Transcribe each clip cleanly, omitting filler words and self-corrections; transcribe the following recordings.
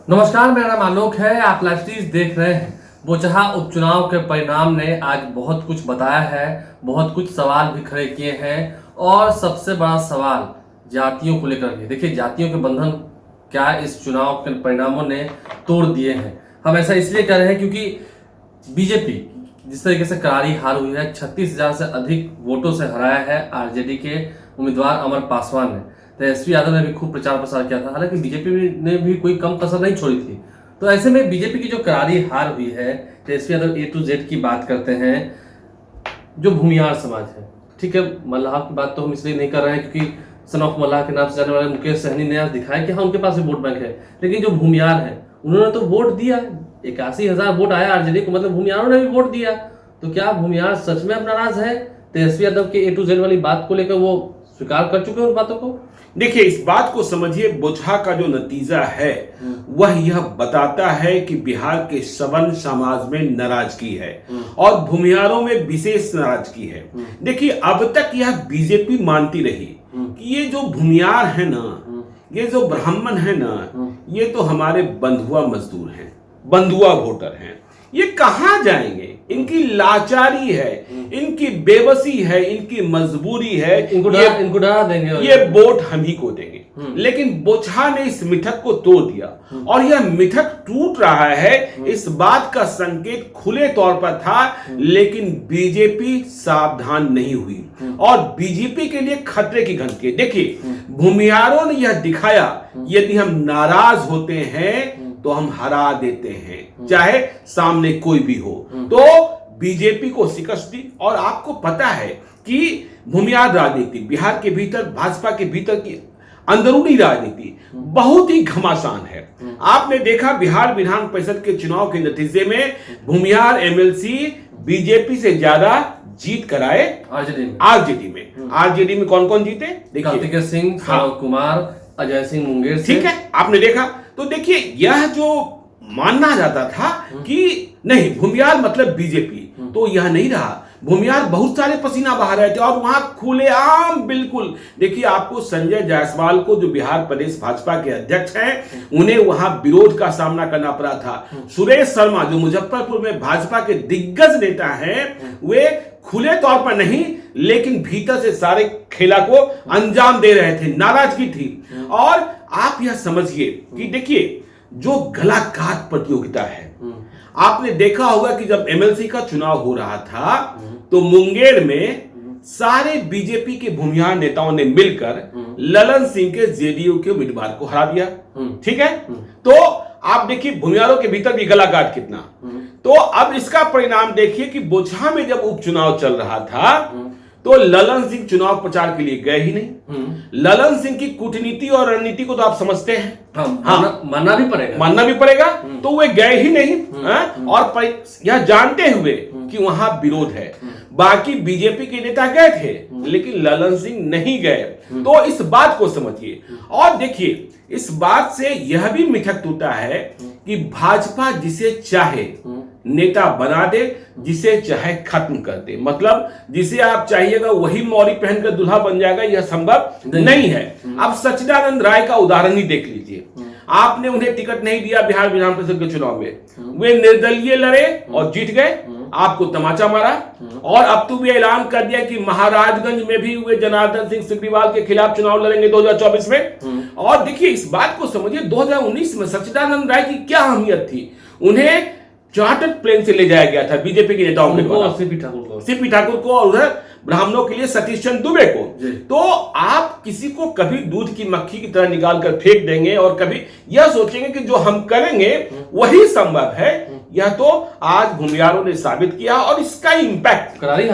नमस्कार, मेरा नाम आलोक है। आप लाइव सीरीज देख रहे हैं। बोचहा उपचुनाव के परिणाम ने आज बहुत कुछ बताया है, बहुत कुछ सवाल भी खड़े किए हैं और सबसे बड़ा सवाल जातियों को लेकर भी। देखिए, जातियों के बंधन क्या इस चुनाव के परिणामों ने तोड़ दिए हैं। हम ऐसा इसलिए कर रहे हैं क्योंकि बीजेपी जिस तरीके से करारी हार हुई है, 36,000 से अधिक वोटों से हराया है आरजेडी के उम्मीदवार अमर पासवान ने। तेजस्वी यादव ने भी खूब प्रचार प्रसार किया था, हालांकि बीजेपी ने भी कोई कम कसर नहीं छोड़ी थी। तो ऐसे में बीजेपी की जो करारी हार हुई है, Tejashwi Yadav A to Z की बात करते हैं। जो भूमियार समाज है, ठीक है, मल्लाह की बात तो हम इसलिए नहीं कर रहे हैं क्योंकि सन ऑफ मल्लाह के नाम से जाने वाले मुकेश सहनी ने आज दिखाया कि हाँ, उनके पास भी वोट बैंक है। लेकिन जो भूमियार है उन्होंने तो वोट दिया, 81,000 वोट आया आरजेडी को, मतलब भूमियारों ने भी वोट दिया। तो क्या भूमियार सच में अब नाराज है? तेजस्वी यादव के A to Z वाली बात को लेकर वो स्वीकार कर चुके हैं उन बातों को। देखिए, इस बात को समझिए, बोचहा का जो नतीजा है वह यह बताता है कि बिहार के सवर्ण समाज में नाराजगी है और भूमियारों में विशेष नाराजगी है। देखिए, अब तक यह बीजेपी मानती रही कि ये जो भूमियार है ना, ये जो ब्राह्मण है ना, ये तो हमारे बंधुआ मजदूर हैं, बंधुआ वोटर हैं। ये कहां जाएंगे? इनकी लाचारी है, इनकी बेबसी है, इनकी मजबूरी है, इनको डरा देंगे, ये वोट हम ही को देंगे। लेकिन बोचहा ने इस मिथक को तोड़ दिया और यह मिथक टूट रहा है, इस बात का संकेत खुले तौर पर था। लेकिन बीजेपी सावधान नहीं हुई और बीजेपी के लिए खतरे की घंटी। देखिए, भूमियारों ने यह दिखाया, यदि हम नाराज होते हैं तो हम हरा देते हैं, चाहे सामने कोई भी हो। तो बीजेपी को शिकस्त दी। और आपको पता है कि भूमियार राजनीति, बिहार के भीतर, भाजपा के भीतर की अंदरूनी राजनीति बहुत ही घमासान है। आपने देखा बिहार विधान परिषद के चुनाव के नतीजे में भूमियार एमएलसी बीजेपी से ज्यादा जीत कराए आरजेडी में कौन कौन जीते? कार्तिकेय सिंह, सौरभ कुमार, अजय सिंह मुंगेर, ठीक है, आपने देखा। तो देखिए, यह जो मानना जाता था कि नहीं भूमियार मतलब बीजेपी, तो यह नहीं रहा। भूमियार बहुत सारे पसीना बहा रहे थे और वहां खुलेआम बिल्कुल। देखिए, आपको संजय जायसवाल को, जो बिहार प्रदेश भाजपा के अध्यक्ष हैं, उन्हें वहां विरोध का सामना करना पड़ा था। सुरेश शर्मा, जो मुजफ्फरपुर में भाजपा के दिग्गज नेता हैं, वे खुले तौर पर नहीं लेकिन भीतर से सारे खेला को अंजाम दे रहे थे, नाराजगी थी। और आप यह समझिए कि देखिए, जो गला काट प्रतियोगिता है, आपने देखा होगा कि जब एमएलसी का चुनाव हो रहा था तो मुंगेर में सारे बीजेपी के भूमियार नेताओं ने मिलकर ललन सिंह के जेडीयू के उम्मीदवार को हरा दिया, ठीक है। तो आप देखिए, भूमियारों के भीतर भी गला काट कितना। तो अब इसका परिणाम देखिए कि बोचहा में जब उपचुनाव चल रहा था तो ललन सिंह चुनाव प्रचार के लिए गए ही नहीं। ललन सिंह की कूटनीति और रणनीति को तो आप समझते हैं, मानना भी पड़ेगा। तो वे गए ही नहीं और यह जानते हुए कि वहां विरोध है। बाकी बीजेपी के नेता गए थे लेकिन ललन सिंह नहीं गए। तो इस बात को समझिए और देखिए, इस बात से यह भी मिथक टूटा है कि भाजपा जिसे चाहे नेता बना दे, जिसे चाहे खत्म कर दे। मतलब जिसे आप चाहिएगा वही मौरी पहनकर दूल्हा बन जाएगा, यह संभव नहीं है। अब सच्चिदानंद राय का उदाहरण ही देख लीजिए। आपने उन्हें टिकट नहीं दिया बिहार विधान परिषद के चुनाव में, वे निर्दलीय लड़े और जीत गए, आपको तमाचा मारा। और अब तो भी ऐलान कर दिया कि महाराजगंज में भी वे जनार्दन सिंह सिग्रीवाल के खिलाफ चुनाव लड़ेंगे 2024 में। और देखिए, इस बात को समझिए, 2019 में सच्चिदानंद राय की क्या अहमियत थी? उन्हें चार्टर्ड प्लेन से ले जाया गया था बीजेपी के नेताओं के द्वारा, सीपी ठाकुर को और उधर ब्राह्मणों के लिए सतीश चंद्र दुबे को। तो आप किसी को कभी दूध की मक्खी की तरह निकाल कर फेंक देंगे और कभी यह सोचेंगे कि जो हम करेंगे वही संभव है। यह तो आज भूमियारों ने साबित किया और इसका इंपैक्ट करारी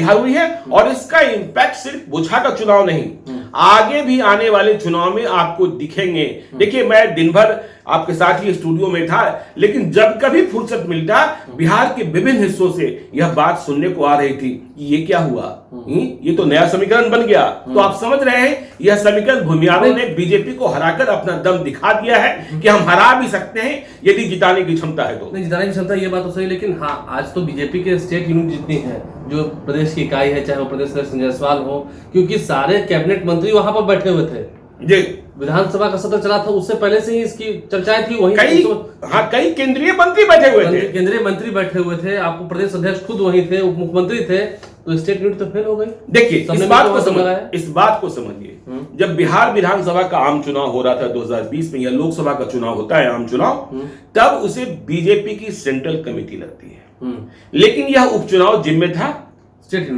हार हुई है। और इसका इंपैक्ट सिर्फ बोचहा का चुनाव नहीं, आगे भी आने वाले चुनाव में आपको दिखेंगे। देखिए, मैं दिन भर आपके साथ ही स्टूडियो में था, लेकिन जब कभी फुर्सत मिलता बिहार के विभिन्न हिस्सों से यह बात सुनने को आ रही थी कि ये क्या हुआ, ये तो नया समीकरण बन गया। तो आप समझ रहे हैं, यह समीकरण भूमियारों ने बीजेपी को हराकर अपना दम दिखा दिया है कि हम हरा भी सकते हैं यदि जिताने की क्षमता है तो। नहीं, जिताने की क्षमता ये बात तो सही, लेकिन हाँ, आज तो बीजेपी के स्टेट यूनिट जितनी है, जो प्रदेश की इकाई है, चाहे वो प्रदेश अध्यक्ष संजय जायसवाल हो, क्योंकि सारे कैबिनेट मंत्री वहां पर बैठे हुए थे। जी विधानसभा का सत्र चला था, उससे पहले से ही इसकी चर्चाएं थी। वहीं कई केंद्रीय मंत्री बैठे हुए थे, केंद्रीय मंत्री बैठे हुए थे, आपको प्रदेश अध्यक्ष खुद वहीं थे, उप मुख्यमंत्री थे, तो स्टेट यूनिट तो फेल हो गई। देखिए इस बात को समझिए, जब बिहार विधानसभा का आम चुनाव हो रहा था 2020 में, या लोकसभा का चुनाव होता है आम चुनाव, तब उसे बीजेपी की सेंट्रल कमेटी लगती है, लेकिन यह उपचुनाव जिम्मे था स्टेट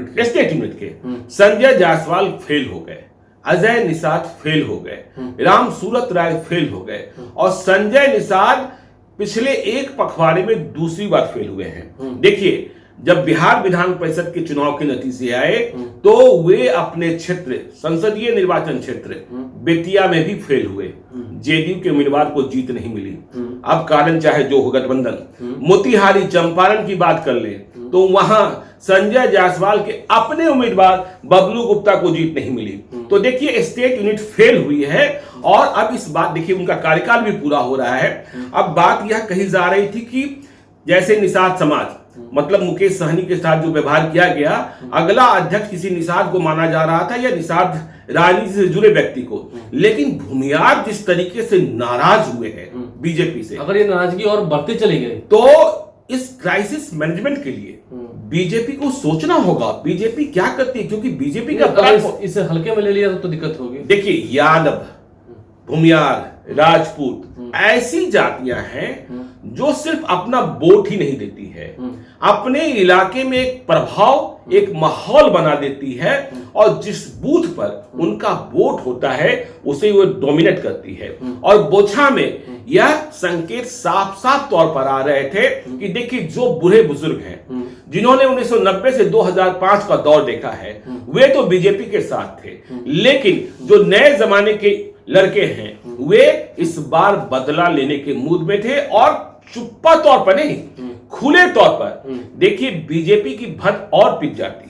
यूनिट के। संजय जायसवाल फेल हो गए, अजय निषाद फेल हो गए, राम सूरत राय फेल हो गए, और संजय निषाद पिछले एक पखवाड़े में दूसरी बार फेल हुए हैं। देखिए, जब बिहार विधान परिषद के चुनाव के नतीजे आए तो वे अपने क्षेत्र, संसदीय निर्वाचन क्षेत्र बेतिया में भी फेल हुए। जेडीयू के उम्मीदवार को जीत नहीं मिली। अब कारण चाहे जो हो गठबंधन, मोतिहारी चंपारण की बात कर ले तो वहां संजय जायसवाल के अपने उम्मीदवार बबलू गुप्ता को जीत नहीं मिली। तो देखिए, स्टेट यूनिट फेल हुई है, और अब इस बात, देखिए उनका कार्यकाल भी पूरा हो रहा है। अब बात यह कही जा रही थी कि जैसे निषाद समाज, मतलब मुकेश सहनी के साथ जो व्यवहार किया गया, अगला अध्यक्ष किसी निषाद को माना जा रहा था, या निषाद राजनीति से जुड़े व्यक्ति को, लेकिन भूमियार जिस तरीके से नाराज हुए हैं बीजेपी से, अगर ये नाराजगी और बढ़ती चली गई तो इस क्राइसिस मैनेजमेंट के लिए बीजेपी को सोचना होगा बीजेपी क्या करती है, क्योंकि बीजेपी का इसे हल्के में ले लिया तो दिक्कत होगी। देखिए, यादव, भूमियार, राजपूत ऐसी जातियां हैं जो सिर्फ अपना वोट ही नहीं देती है, अपने इलाके में एक प्रभाव, एक माहौल बना देती है, और जिस बूथ पर उनका वोट होता है उसे वो डोमिनेट करती है। और बोछा में यह संकेत साफ साफ तौर पर आ रहे थे कि देखिए, जो बूढ़े बुजुर्ग हैं जिन्होंने 1990 से 2005 का दौर देखा है, वे तो बीजेपी के साथ थे, लेकिन जो नए जमाने के लड़के हैं वे इस बार बदला लेने के मूड में थे, और चुप्पा तौर पर नहीं, खुले तौर पर देखिए बीजेपी की भट और पिट जाती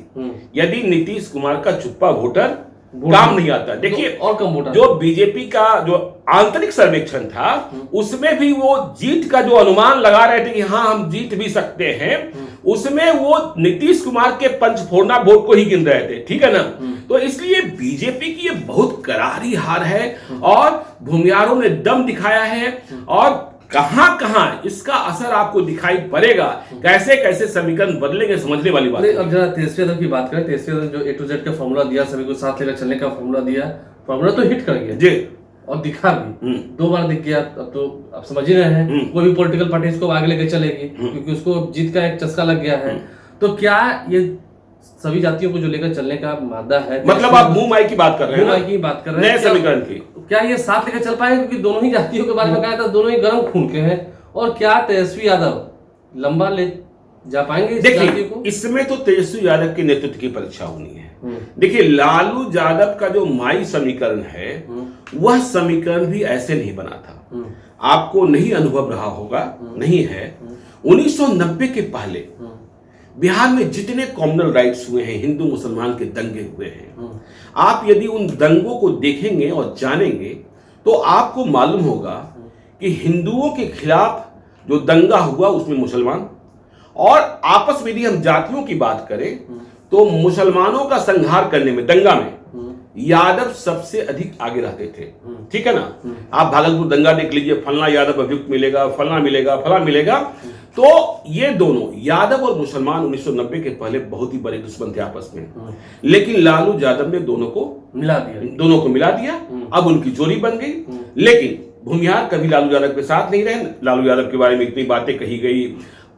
यदि नीतीश कुमार का चुप्पा वोटर काम नहीं आता। देखिए, और कम वोटर, जो बीजेपी का जो आंतरिक सर्वेक्षण था उसमें भी वो जीत का जो अनुमान लगा रहे थे कि हाँ हम जीत भी सकते हैं, उसमें वो नीतीश कुमार के पंचफोरना वोट को ही गिन रहे थे, ठीक है ना। तो इसलिए बीजेपी की ये बहुत करारी हार है, और भूमियारों ने दम दिखाया है, और कहां कहां इसका असर आपको दिखाई पड़ेगा, कैसे कैसे समीकरण बदलेंगे, समझने वाली बात है। अब जरा तेजस्वी यादव की बात करें। तेजस्वी यादव जो A to Z का फॉर्मूला दिया, सभी को साथ लेकर चलने का फॉर्मूला दिया, फॉर्मूला तो हिट कर गया जी, और दिखा भी 2 बार दिख गया। अब तो आप समझ ही रहे हैं, कोई भी पॉलिटिकल पार्टी इसको आगे लेकर चलेगी, क्योंकि उसको जीत का एक चस्का लग गया है। तो क्या ये सभी जातियों को जो लेकर चलने का मादा है, मतलब आप मुंह माई की बात कर रहे हैं, मुंह माई की बात कर रहे हैं, नए समीकरण की, क्या ये साथ लेकर चल पाएंगे? क्योंकि दोनों ही जातियों के बारे में कहा था, दोनों ही गर्म खून के हैं, और क्या तेजस्वी यादव लंबा ले जा पाएंगे? देखिए, इसमें तो तेजस्वी यादव के नेतृत्व की परीक्षा होनी है। देखिए, लालू यादव का जो माई समीकरण है वह समीकरण भी ऐसे नहीं बना था, आपको नहीं अनुभव रहा होगा, नहीं है। 1990 के पहले बिहार में जितने कॉमनल राइट्स हुए हैं, हिंदू मुसलमान के दंगे हुए हैं, आप यदि उन दंगों को देखेंगे और जानेंगे तो आपको मालूम होगा कि हिंदुओं के खिलाफ जो दंगा हुआ उसमें मुसलमान, और आपस में यदि हम जातियों की बात करें तो मुसलमानों का संहार करने में, दंगा में यादव सबसे अधिक आगे रहते थे, ठीक है ना। आप भागलपुर दंगा देख लीजिए, फलना यादव अभियुक्त मिलेगा, फलना मिलेगा, फला मिलेगा। तो ये दोनों यादव और मुसलमान 1990 के पहले बहुत ही बड़े दुश्मन थे आपस में, लेकिन लालू यादव ने दोनों को मिला दिया, अब उनकी जोड़ी बन गई। लेकिन भूमिहार कभी लालू यादव के साथ नहीं रहे। लालू यादव के बारे में इतनी बातें कही गई,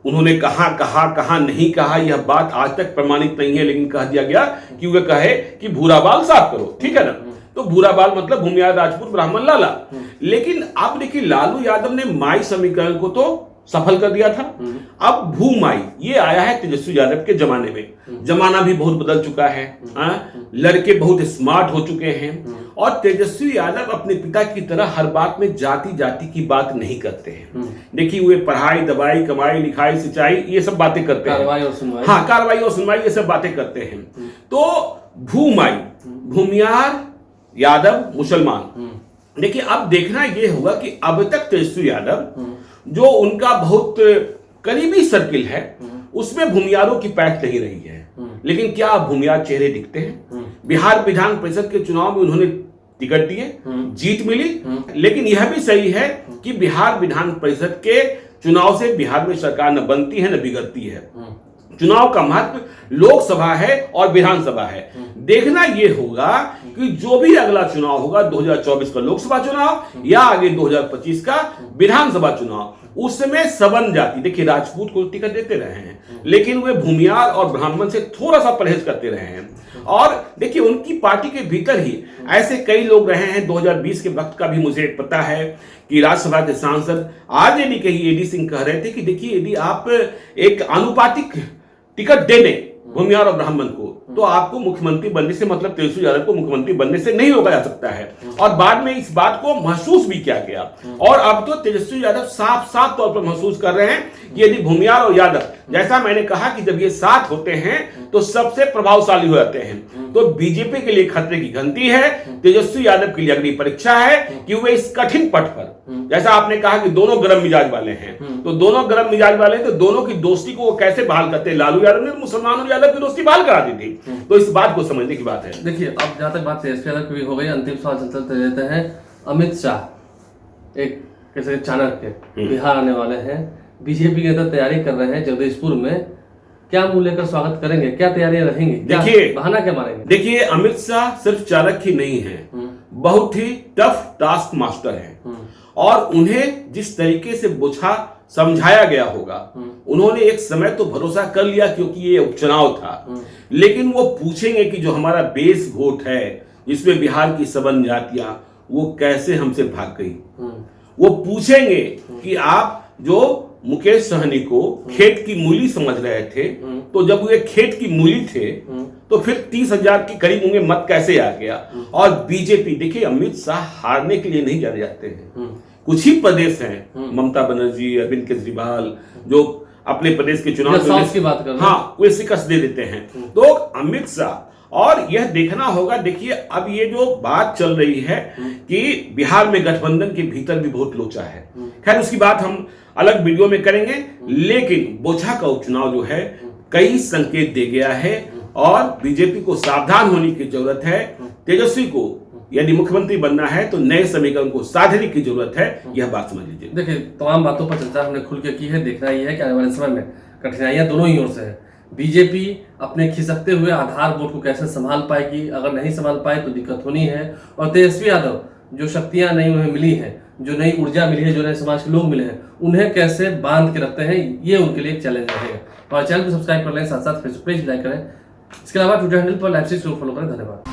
उन्होंने कहा नहीं कहा, यह बात आज तक प्रमाणित नहीं है, लेकिन कह दिया गया कि वे कहे कि भूरा बाल साफ करो, ठीक है ना। तो भूरा बाल मतलब भूमिहार राजपूत ब्राह्मण लाला। लेकिन अब देखिए, लालू यादव ने माई समीकरण को तो सफल कर दिया था, अब भूमाई ये आया है तेजस्वी यादव के जमाने में। जमाना भी बहुत बदल चुका है, लड़के बहुत स्मार्ट हो चुके हैं, और तेजस्वी यादव अपने पिता की तरह हर बात में जाति जाति की बात नहीं करते हैं। देखिए, वे पढ़ाई, दवाई, कमाई, लिखाई, सिंचाई ये सब बातें करते हैं, कार्रवाई और सुनवाई ये सब बातें करते हैं। तो भूमाई, भूमियार, यादव, मुसलमान। देखिए, अब देखना यह होगा कि अब तक तेजस्वी यादव जो उनका बहुत करीबी सर्किल है उसमें भूमियारों की पैठ नहीं रही है, लेकिन क्या भूमियार चेहरे दिखते हैं? बिहार विधान परिषद के चुनाव में उन्होंने टिकट दिए, जीत मिली। लेकिन यह भी सही है कि बिहार विधान परिषद के चुनाव से बिहार में सरकार न बनती है न बिगड़ती है। चुनाव का महत्व लोकसभा है और विधानसभा है। देखना यह होगा कि जो भी अगला चुनाव होगा 2024 का लोकसभा चुनाव या आगे 2025 का विधानसभा चुनाव, उस समय सबन जाति, देखिए राजपूत को टिकट देते रहे हैं लेकिन वे भूमियार और ब्राह्मण से थोड़ा सा परहेज करते रहे हैं। और देखिए उनकी पार्टी के भीतर ही ऐसे कई लोग रहे हैं। 2020 के वक्त का भी मुझे पता है कि राज्यसभा के सांसद आरजेडी के ही एडी सिंह कह रहे थे कि देखिए यदि आप एक आनुपातिक टिकट दे दें भूमियार और ब्राह्मण को तो आपको मुख्यमंत्री बनने से, मतलब तेजस्वी यादव को मुख्यमंत्री बनने से नहीं रोका जा सकता है। और बाद में इस बात को महसूस भी किया गया और अब तो तेजस्वी यादव साफ तौर पर महसूस कर रहे हैं कि यदि भूमियार और यादव, जैसा मैंने कहा कि जब ये साथ होते हैं तो सबसे प्रभावशाली हो जाते हैं। तो बीजेपी के लिए खतरे की घंटी है, तेजस्वी यादव के लिए अगली परीक्षा है कि वे इस कठिन पथ पर, जैसा आपने कहा कि दोनों गर्म मिजाज वाले हैं, तो दोनों गर्म मिजाज वाले हैं तो दोनों की दोस्ती को वो कैसे बहाल करते हैं। लालू यादव ने मुसलमानों यादव की दोस्ती बहाल करा दी थी, तो इस बात को समझने की बात है। देखिए अब जहां तक बात तेजस्वी यादव की हो गई, अंतिम सवाल चलते रहते हैं। अमित शाह एक कैसे चाणक्य बिहार आने वाले हैं, बीजेपी के नेता तैयारी कर रहे हैं जगदीशपुर में, क्या मुंह लेकर स्वागत करेंगे, क्या तैयारियां रहेंगी, देखिए बहाना क्या मारेंगे? देखिए अमित शाह सिर्फ चाणक्य ही नहीं है, बहुत ही टफ टास्क मास्टर है और उन्हें जिस तरीके से बुझा समझाया गया होगा, उन्होंने एक समय तो भरोसा कर लिया क्योंकि ये उपचुनाव था। लेकिन वो पूछेंगे कि जो हमारा बेस वोट है जिसमें बिहार की सबन जातियां, वो कैसे हमसे भाग गई। वो पूछेंगे कि आप जो मुकेश सहनी को खेत की मूली समझ रहे थे, तो जब वे खेत की मूली थे तो फिर 30,000 के करीब उन्हें मत कैसे आ गया। और बीजेपी, देखिए अमित शाह हारने के लिए नहीं जाने जाते हैं। कुछ ही प्रदेश हैं, ममता बनर्जी, अरविंद केजरीवाल, जो अपने प्रदेश के चुनाव की बात कर रहे हैं, हाँ वे शिकस्त दे देते हैं। तो अमित शाह, और यह देखना होगा, देखिए अब ये जो बात चल रही है कि बिहार में गठबंधन के भीतर भी बहुत लोचा है, खैर उसकी बात हम अलग वीडियो में करेंगे। लेकिन बोचहा का उपचुनाव जो है कई संकेत दे गया है और बीजेपी को सावधान होने की जरूरत है। तेजस्वी को यदि मुख्यमंत्री बनना है तो नए समीकरण को साधने की जरूरत है, यह बात समझ लीजिए। देखिए तमाम बातों पर चर्चा हमने खुल के की है। देखना यह है कि आने वाले समय में कठिनाइयां दोनों ही ओर से है। बीजेपी अपने खिसकते हुए आधार वोट को कैसे संभाल पाएगी, अगर नहीं संभाल पाए तो दिक्कत होनी है। और तेजस्वी यादव जो शक्तियां नई उन्हें मिली हैं, जो नई ऊर्जा मिली है, जो नए समाज के लोग मिले हैं, उन्हें कैसे बांध के रखते हैं, ये उनके लिए एक चैलेंज रहेगा। हमारे चैनल को सब्सक्राइब कर लें, साथ साथ फेसबुक पेज लाइक करें। इसके अलावा ट्विटर हैंडल पर लाइव से फॉलो करें। धन्यवाद।